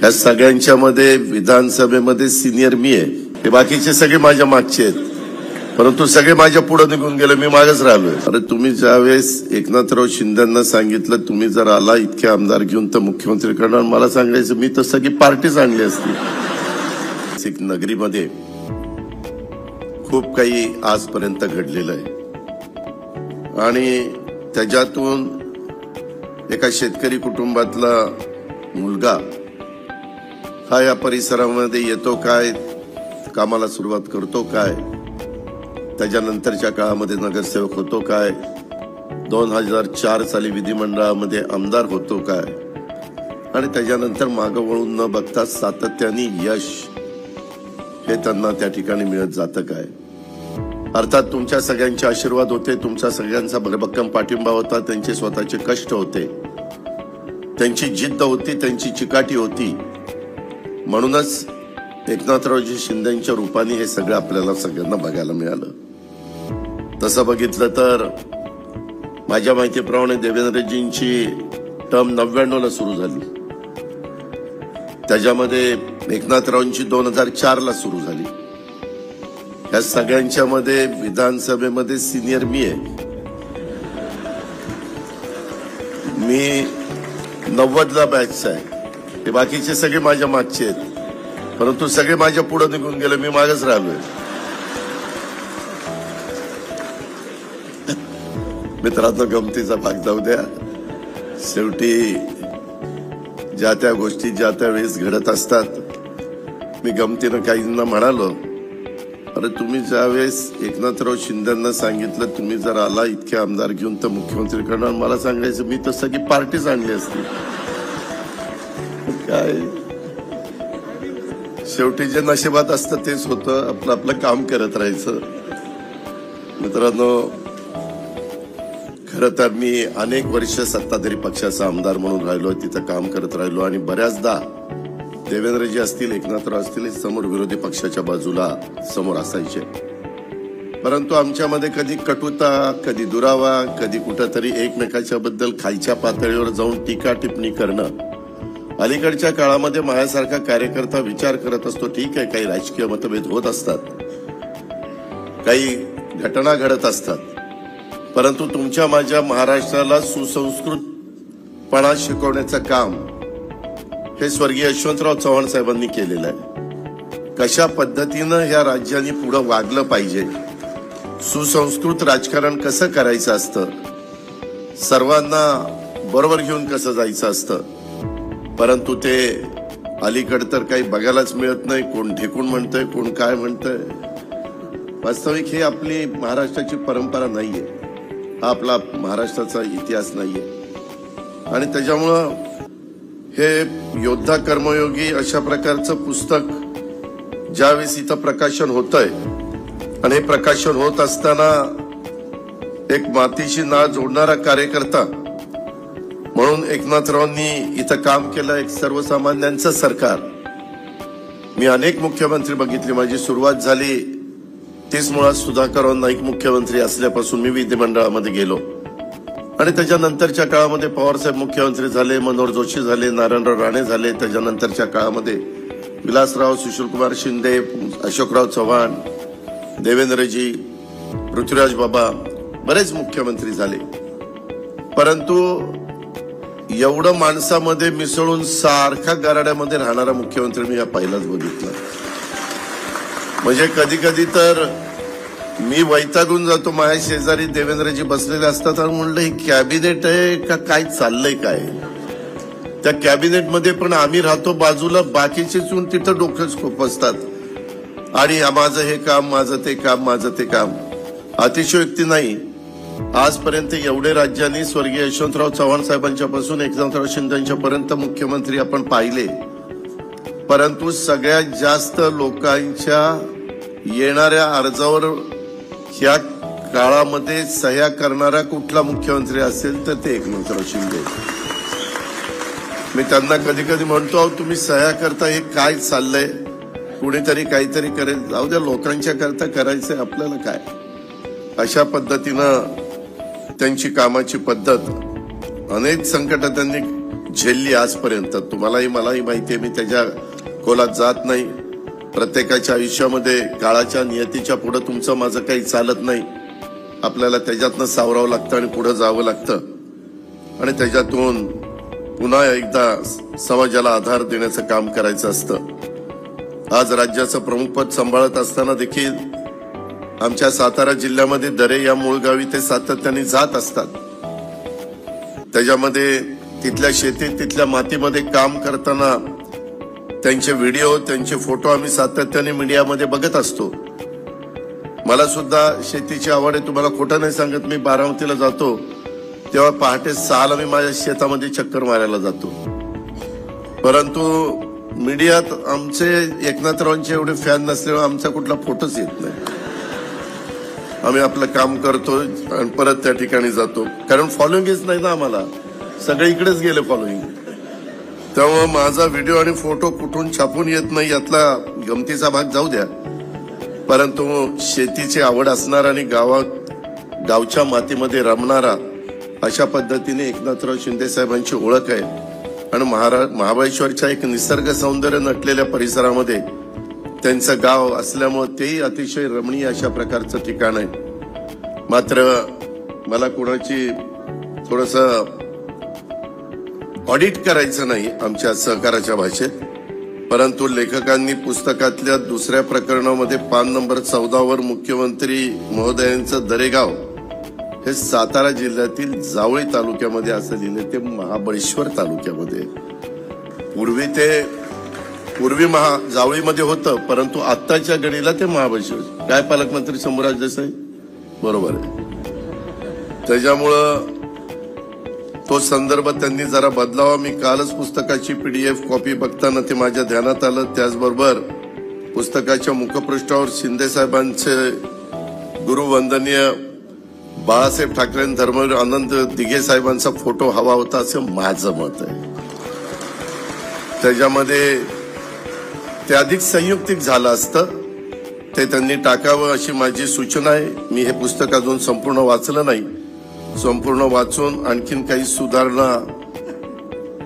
ह्या सगळ्यांच्या मध्ये विधानसभेमध्ये सिनियर मी आहे, हे बाकीचे सगळे माझ्या मागचे आहेत, परंतु सगळे माझ्या पुढे निघून गेले, मी मागच राहिलोय। अरे तुम्ही ज्यावेळेस एकनाथराव शिंदेंना सांगितलं तुम्ही जर आला इतके आमदार घेऊन तर मुख्यमंत्री करणार, मला सांगायचं मी तर सगळी पार्टीच आणली असती। एक नगरीमध्ये खूप काही आजपर्यंत घडलेलं आहे आणि त्याच्यातून एका शेतकरी कुटुंबातला मुलगा हा या परिसरामध्ये येतो काय, कामाला सुरुवात करतो काय, त्याच्यानंतरच्या काळामध्ये नगरसेवक होतो काय, 2004 साली विधिमंडळामध्ये आमदार होतो काय, आणि त्याच्यानंतर मागं वळून न बघता सातत्याने यश हे त्यांना त्या ठिकाणी मिळत जातं काय। अर्थात तुमच्या सगळ्यांचे आशीर्वाद होते, तुमच्या सगळ्यांचा भरभक्कम पाठिंबा होता, त्यांचे स्वतःचे कष्ट होते, त्यांची जिद्द होती, त्यांची चिकाटी होती, म्हणूनच एकनाथरावजी शिंदेंच्या रूपाने हे सगळं आपल्याला सगळ्यांना बघायला मिळालं। तसं बघितलं तर माझ्या माहितीप्रमाणे देवेंद्रजींची टर्म 99 ला सुरू झाली, त्याच्यामध्ये एकनाथरावांची 2004 ला सुरू झाली। या सगळ्यांच्या मध्ये विधानसभेमध्ये सिनियर मी आहे, मी 90 ला बॅचचा आहे, हे बाकीचे सगळे माझ्या मागचे आहेत, परंतु सगळे माझ्या पुढे निघून गेले, मी मागच राहिलोय। मित्रांनो गमतीचा भाग जाऊ द्या, शेवटी ज्या त्या गोष्टी ज्या त्या वेळेस घडत असतात। मी गमतीनं काहींना म्हणालो, अरे तुम्ही ज्यावेळेस एकनाथराव शिंदेंना सांगितलं तुम्ही जर आला इतके आमदार घेऊन तर मुख्यमंत्री करणार, मला सांगायचं मी तर सगळी पार्टीच आणली असती। काय शेवटी जे नशिबात असतं तेच होतं, आपलं आपलं काम करत राहायचं। मित्रांनो खरं तर मी अनेक वर्ष सत्ताधारी पक्षाचा आमदार म्हणून राहिलो, तिथं काम करत राहिलो आणि बऱ्याचदा देवेंद्रजी असतील, एकनाथराव असतील, समोर विरोधी पक्षाच्या बाजूला समोर असायचे, परंतु आमच्यामध्ये कधी कटुता, कधी दुरावा, कधी कुठंतरी एकमेकाच्या बद्दल खालच्या पातळीवर जाऊन टीका टिप्पणी करणं। अलीकडच्या काळामध्ये माझ्यासारखा कार्यकर्ता विचार करत असतो, ठीक आहे काही राजकीय मतभेद होत असतात, काही घटना घडत असतात, परंतु तुमच्या माझ्या महाराष्ट्राला सुसंस्कृतपणा शिकवण्याचं काम हे स्वर्गीय यशवंतराव चव्हाण साहेबांनी केलेलं आहे। कशा पद्धतीनं ह्या राज्याने पुढे वागलं पाहिजे, सुसंस्कृत राजकारण कसं करायचं असतं, सर्वांना बरोबर घेऊन कसं जायचं असतं, परंतु ते अलीकडे तर काही बघायलाच मिळत नाही। कोण ढेकून म्हणतंय, कोण काय म्हणतंय। वास्तविक ही आपली महाराष्ट्राची परंपरा नाहीये, हा आपला महाराष्ट्राचा इतिहास नाहीये, आणि त्याच्यामुळं हे योद्धा कर्मयोगी अशा प्रकारचं पुस्तक ज्यावेळेस इथं प्रकाशन होतंय आणि हे प्रकाशन होत असताना एक मातीशी नाळ जोडणारा कार्यकर्ता म्हणून एकनाथरावांनी इथं काम केलं, एक सर्वसामान्यांचं सरकार। मी अनेक मुख्यमंत्री बघितले, माझी सुरुवात झाली 30 मुळात सुधाकरराव नाईक मुख्यमंत्री असल्यापासून मी विधिमंडळामध्ये गेलो, आणि त्याच्यानंतरच्या काळामध्ये पवारसाहेब मुख्यमंत्री झाले, मनोहर जोशी झाले, नारायणराव राणे झाले, त्याच्यानंतरच्या काळामध्ये विलासराव, सुशीलकुमार शिंदे, अशोकराव चव्हाण, देवेंद्रजी, पृथ्वीराज बाबा, बरेच मुख्यमंत्री झाले, परंतु एवढं माणसामध्ये मिसळून सारखा गराड्यामध्ये राहणारा मुख्यमंत्री मी हा पहिलाच बघितला। म्हणजे कधी कधी तर मी वैतागून जातो, माझ्या शेजारी देवेंद्रजी बसलेले असतात आणि म्हणलं हे कॅबिनेट आहे का काय चाललंय काय, त्या कॅबिनेटमध्ये पण आम्ही राहतो बाजूला, बाकीचे चून तिथं डोकंच खुपसतात आणि माझं हे काम, माझं ते काम, माझं ते काम। अतिशयोक्ती नाही, आजपर्यंत एवढे राज्यांनी स्वर्गीय यशवंतराव चव्हाण साहेबांच्या पासून एकनाथराव शिंदेच्या पर्यंत मुख्यमंत्री आपण पाहिले, परंतु सगळ्यात जास्त लोकांच्या येणाऱ्या अर्जावर ह्या काळामध्ये सह्या करणारा कुठला मुख्यमंत्री असेल तर ते एकनाथराव शिंदे। मी त्यांना कधी कधी म्हणतो, तुम्ही सह्या करता हे काय चाललंय, कुणीतरी काहीतरी करेल, जाऊ द्या लोकांच्या करता करायचंय आपल्याला काय। अशा पद्धतीनं त्यांची कामाची पद्धत, अनेक संकट त्यांनी झेलली आजपर्यंत. तुम्हालाही मलाही माहितीये, मी त्याच्या खोलात जात नाही. प्रत्येकाच्या आयुष्यामध्ये काळाच्या नियतीच्या पुढे तुमचं माझं काही चालत नाही. आपल्याला त्याच्यातनं सावरावं लागतं आणि पुढे जावं लागतं आणि त्याच्यातून पुन्हा एकदा समाजाला आधार देण्याचं काम करायचं असतं. आज राज्याचं प्रमुखपद सांभाळत असताना देखील आमच्या सातारा जिल्ह्यामध्ये दरे या मूळ गावी ते सातत्याने जात असतात. त्याच्यामध्ये तिथल्या शेतीत तिथल्या मातीमध्ये काम करताना त्यांचे व्हिडिओ त्यांचे फोटो आम्ही सातत्याने मीडियामध्ये बघत असतो. मला सुद्धा शेतीची आवड आहे. तुम्हाला खोटं नाही सांगत, मी बारामतीला जातो तेव्हा पहाटे 6ला मी माझ्या शेतामध्ये चक्कर मारायला जातो. परंतु मीडियात आमचे एकनाथरावांचे एवढे फॅन नसल्यामुळे आमचा कुठला फोटोच येत नाही. आम्ही आपलं काम करतो आणि परत त्या ठिकाणी जातो, कारण फॉलोइंगच नाही ना आम्हाला. सगळे इकडेच गेले फॉलोइंग. त्यामुळे माझा व्हिडिओ आणि फोटो कुठून छापून येत नाही यातला गमतीचा भाग जाऊ द्या. परंतु शेतीची आवड असणारा आणि गावच्या मातीमध्ये रमणारा अशा पद्धतीने एकनाथराव शिंदे साहेबांची ओळख आहे. आणि महाबळेश्वरच्या एक निसर्ग सौंदर्य नटलेल्या परिसरामध्ये त्यांचं गाव असल्यामुळे तेही अतिशय रमणीय अशा प्रकारचं ठिकाण आहे. मात्र मला कोणाची थोडस ऑडिट करायचं नाही आमच्या सहकाराच्या भाषेत. परंतु लेखकांनी पुस्तकातल्या दुसऱ्या प्रकरणामध्ये पान नंबर 14 मुख्यमंत्री महोदयांचं दरेगाव हे सातारा जिल्ह्यातील जावळी तालुक्यामध्ये असं लिहिले. ते महाबळेश्वर तालुक्यामध्ये. पूर्वी जावळीमध्ये होतं, परंतु आत्ताच्या घडीला ते महाबळेश्वर. काय पालकमंत्री शंभूराज देसाई? बरोबर आहे. त्याच्यामुळं तो संदर्भ त्यांनी जरा बदलावा. मी कालच पुस्तकाची PDF कॉपी बघताना ते माझ्या ध्यानात आलं. त्याचबरोबर पुस्तकाच्या मुखपृष्ठावर शिंदे साहेबांचे गुरुवंदनीय बाळासाहेब ठाकरे धर्मवीर आनंद दिघे साहेबांचा फोटो हवा होता असं माझं मत आहे. त्याच्यामध्ये ते अधिक संयुक्तिक झालं असतं, ते त्यांनी टाकावं अशी माझी सूचना आहे. मी हे पुस्तक अजून संपूर्ण वाचलं नाही. संपूर्ण वाचून आणखीन काही सुधारणा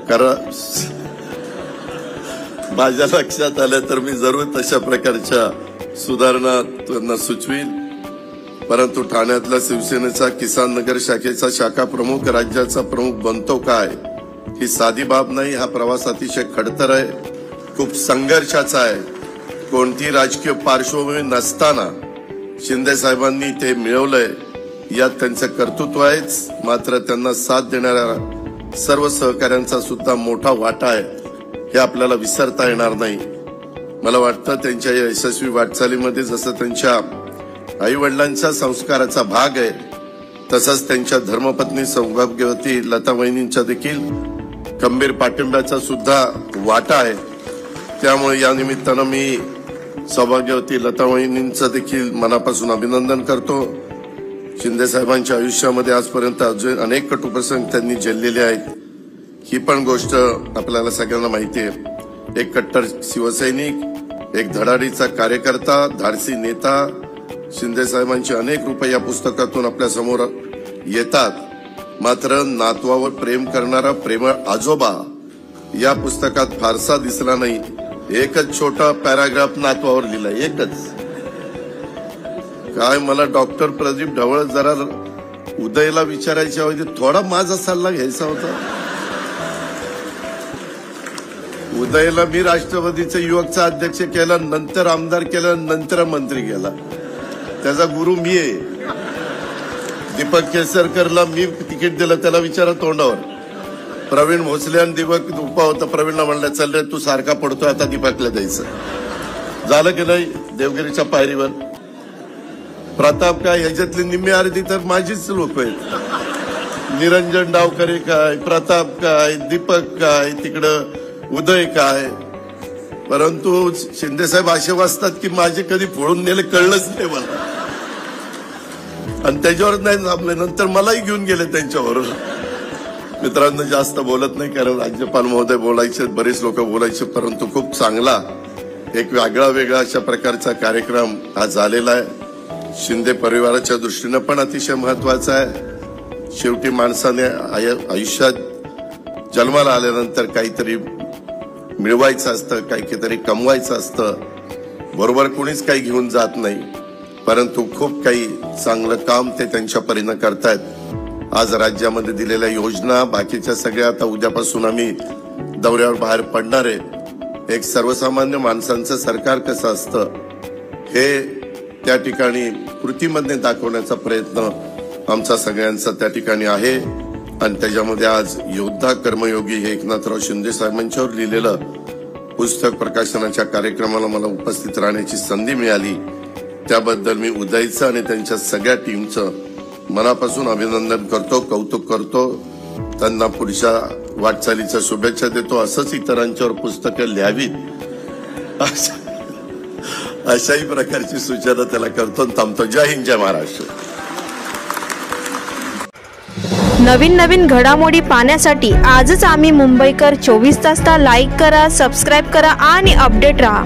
करा माझ्या लक्षात आलं तर मी जरूर तशा प्रकारच्या सुधारणा त्यांना सुचवील. परंतु ठाण्यातल्या शिवसेनेचा किसान नगर शाखेचा शाखा प्रमुख राज्याचा प्रमुख बनतो काय, ही साधी बाब नाही. हा प्रवास अतिशय खडतर आहे, खूप संघर्षाचा आहे. कोणती राजकीय पार्श्वभूमी नसताना शिंदे साहेबांनी ते मिळवलंय यात त्यांचं कर्तृत्व आहेच. मात्र त्यांना साथ देणाऱ्या सर्व सहकाऱ्यांचा सुद्धा मोठा वाटा आहे, हे आपल्याला विसरता येणार नाही. मला वाटतं त्यांच्या या यशस्वी वाटचालीमध्ये जसं त्यांच्या आई वडिलांच्या संस्काराचा भाग आहे, तसंच त्यांच्या धर्मपत्नी सौभाग्यवती लता वहिनींच्या देखील खंबीर पाठिंब्याचा सुद्धा वाटा आहे. त्यामुळे या निमित्तानं मी सौभाग्यवती लता वहिनींचं देखील मनापासून अभिनंदन करतो. शिंदे साहेबांच्या आयुष्यामध्ये आजपर्यंत अजून अनेक कटू प्रसंग त्यांनी झेललेले आहेत. ही पण गोष्ट आपल्याला सगळ्यांना माहिती आहे. एक कट्टर शिवसैनिक, एक धडाडीचा कार्यकर्ता, धाडसी नेता. शिंदे साहेबांचे अनेक रूपे या पुस्तकातून आपल्या समोर येतात. मात्र नातवावर प्रेम करणारा प्रेमळ आजोबा या पुस्तकात फारसा दिसला नाही. एकच छोटा पॅराग्राफ नातवावर लिहिला, एकच. काय मला डॉक्टर प्रदीप ढवळ जरा उदयला विचारायच्या ऐवजी थोडा माझा सल्ला घ्यायचा होता. उदयला मी राष्ट्रवादीचा युवकचा अध्यक्ष केला, नंतर आमदार केला, नंतर मंत्री केला. त्याचा गुरु मी आहे. दीपक केसरकरला मी तिकीट दिलं, त्याला विचारा तोंडावर. प्रवीण भोसले आणि दीपक उपा होता. प्रवीणला म्हणलं चल रे तू सारखा पडतोय, आता दीपकला द्यायचं. झालं की नाही? देवगिरीच्या पायरीवर प्रताप काय, ह्याच्यातली निम्मी अर्धी तर माझीच लोक आहेत. निरंजन डावकरे काय, प्रताप काय, दीपक काय, तिकडं उदय काय. परंतु शिंदेसाहेब असे वाचतात की माझे कधी फोडून नेले कळलंच नाही मला. आणि त्याच्यावर नाही थांबले, नंतर मलाही घेऊन गेले त्यांच्याबरोबर. मित्रांनो, जास्त बोलत नाही कारण राज्यपाल महोदय बोलायचे, बरेच लोक बोलायचे. परंतु खूप चांगला एक वेगळा अशा प्रकारचा कार्यक्रम हा झालेला आहे. शिंदे परिवाराच्या दृष्टीनं पण अतिशय महत्वाचा आहे. शेवटी माणसाने आयुष्यात जन्माला आल्यानंतर काहीतरी मिळवायचं असतं, काहीतरी कमवायचं असतं. बरोबर कोणीच काही घेऊन जात नाही, परंतु खूप काही चांगलं काम ते त्यांच्या परीने करतायत. आज राज्यामध्ये दिलेल्या योजना बाकीच्या सगळ्या, आता उद्यापासून आम्ही दौऱ्यावर बाहेर पडणार आहे. एक सर्वसामान्य माणसांचं सरकार कसं असतं हे त्या ठिकाणी कृतीमध्ये दाखवण्याचा प्रयत्न आमचा सगळ्यांचा त्या ठिकाणी आहे. आणि त्याच्यामध्ये आज योद्धा कर्मयोगी हे एकनाथराव शिंदे साहेबांच्यावर लिहिलेलं पुस्तक प्रकाशनाच्या कार्यक्रमाला मला उपस्थित राहण्याची संधी मिळाली. त्याबद्दल मी उदयचं आणि त्यांच्या सगळ्या टीमचं मनापासून अभिनंदन करतो, कौतुक करतो. त्यांना पुढच्या वाटचालीच्या शुभेच्छा देतो. असंच इतरांच्यावर पुस्तकं लिहावीत अशाही प्रकारची सूचना त्याला करतो. थांबतो. जय हिंद, जय महाराष्ट्र. नवीन घडामोडी पाहण्यासाठी आजच आम्ही मुंबईकर 24 तासला लाईक करा, सबस्क्राईब करा आणि अपडेट रहा.